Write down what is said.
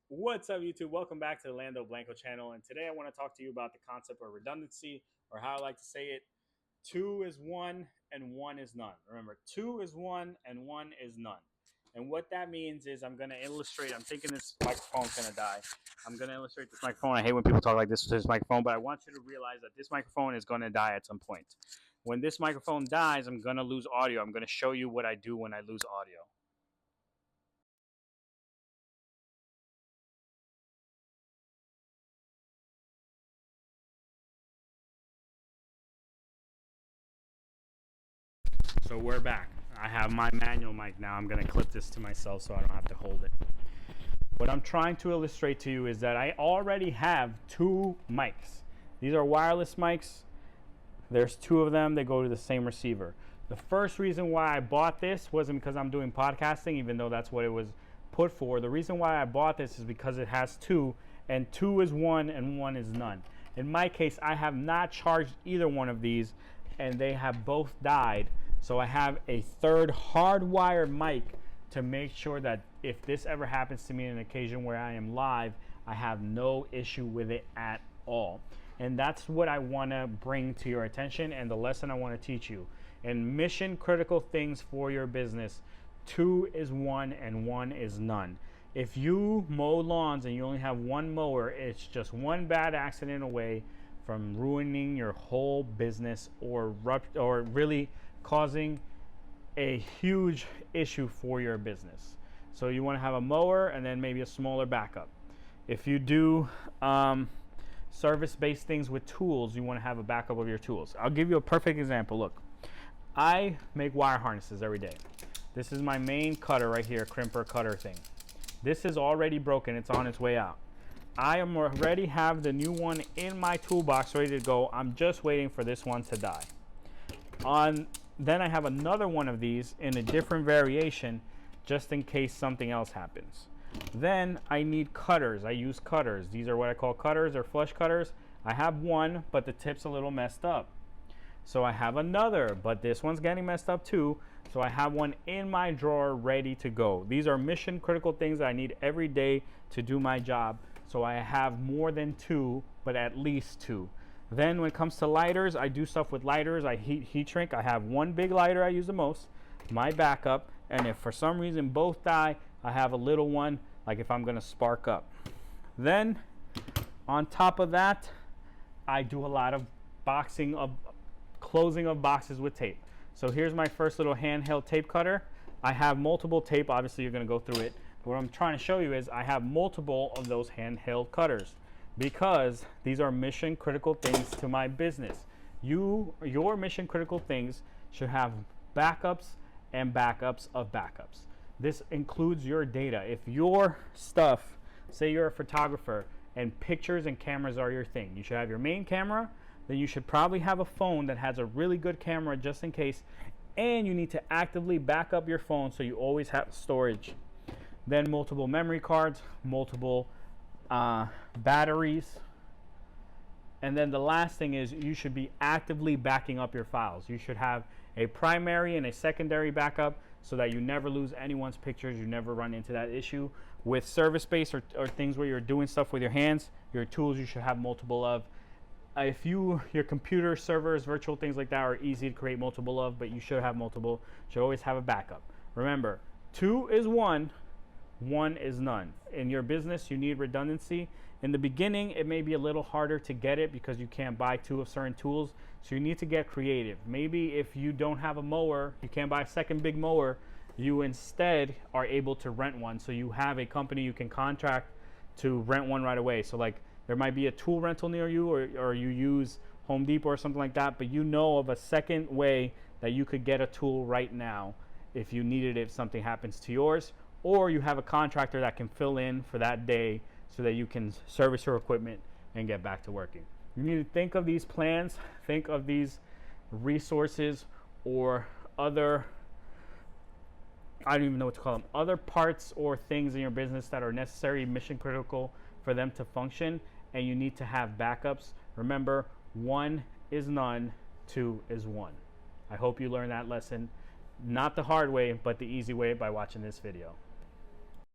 What's up, YouTube? Welcome back to the Lando Blanco channel. And today I want to talk to you about the concept of redundancy, or how I like to say it: two is one and one is none. Remember, two is one and one is none. And what that means is I'm going to illustrate. I'm thinking this microphone's going to die. I'm going to illustrate this microphone. I hate when people talk like this to this microphone, but I want you to realize that this microphone is going to die at some point. When this microphone dies, I'm going to lose audio. I'm going to show you what I do when I lose audio. So we're back. I have my manual mic now. I'm going to clip this to myself so I don't have to hold it. What I'm trying to illustrate to you is that I already have two mics. These are wireless mics. There's two of them. They go to the same receiver. The first reason why I bought this wasn't because I'm doing podcasting, even though that's what it was put for. The reason why I bought this is because it has two, and two is one and one is none. In my case, I have not charged either one of these, and they have both died. So I have a third hardwired mic to make sure that if this ever happens to me on an occasion where I am live, I have no issue with it at all. And that's what I want to bring to your attention, and the lesson I want to teach you. And mission critical things for your business: two is one and one is none. If you mow lawns and you only have one mower, it's just one bad accident away from ruining your whole business, or really causing a huge issue for your business. So you want to have a mower and then maybe a smaller backup. If you do service-based things with tools, you want to have a backup of your tools. I'll give you a perfect example. Look, I make wire harnesses every day. This is my main cutter right here, crimper cutter thing. This is already broken. It's on its way out. I am already have the new one in my toolbox ready to go. I'm just waiting for this one to die. Then I have another one of these in a different variation, just in case something else happens. Then I need cutters. I use cutters. These are what I call cutters, or flush cutters. I have one, but the tip's a little messed up. So I have another, but this one's getting messed up too. So I have one in my drawer ready to go. These are mission critical things that I need every day to do my job. So I have more than two, but at least two. Then when it comes to lighters, I do stuff with lighters. I heat shrink. I have one big lighter I use the most, my backup, and if for some reason both die, I have a little one, like if I'm gonna spark up. Then on top of that, I do a lot of closing of boxes with tape. So here's my first little handheld tape cutter. I have multiple tape. Obviously you're gonna go through it. But what I'm trying to show you is I have multiple of those handheld cutters, because these are mission critical things to my business. Your mission critical things should have backups and backups of backups. This includes your data. If your stuff, say you're a photographer and pictures and cameras are your thing, you should have your main camera. Then you should probably have a phone that has a really good camera just in case, and you need to actively back up your phone so you always have storage. Then multiple memory cards, multiple batteries. And then the last thing is you should be actively backing up your files. You should have a primary and a secondary backup so that you never lose anyone's pictures. You never run into that issue. With service-based or things where you're doing stuff with your hands, your tools you should have multiple of. If your computer servers, virtual things like that are easy to create multiple of, but you should have multiple. You should always have a backup. Remember, two is one, one is none. In your business, you need redundancy. In the beginning, it may be a little harder to get it because you can't buy two of certain tools. So you need to get creative. Maybe if you don't have a mower, you can't buy a second big mower, you instead are able to rent one. So you have a company you can contract to rent one right away. So like there might be a tool rental near you, or you use Home Depot or something like that, but you know of a second way that you could get a tool right now if you needed it, if something happens to yours. Or you have a contractor that can fill in for that day so that you can service your equipment and get back to working. You need to think of these plans, think of these resources, or other, I don't even know what to call them, other parts or things in your business that are necessary, mission critical for them to function, and you need to have backups. Remember, one is none, two is one. I hope you learned that lesson, not the hard way, but the easy way, by watching this video.